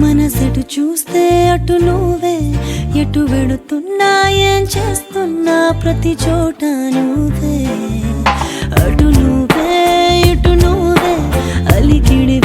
మనసెటు చూస్తే అటు నువ్వే, ఎటు వెళుతున్నా ఏం చేస్తున్నా ప్రతి చోట నువ్వే. అటు నువ్వే ఇటు నువ్వే, అలికిడి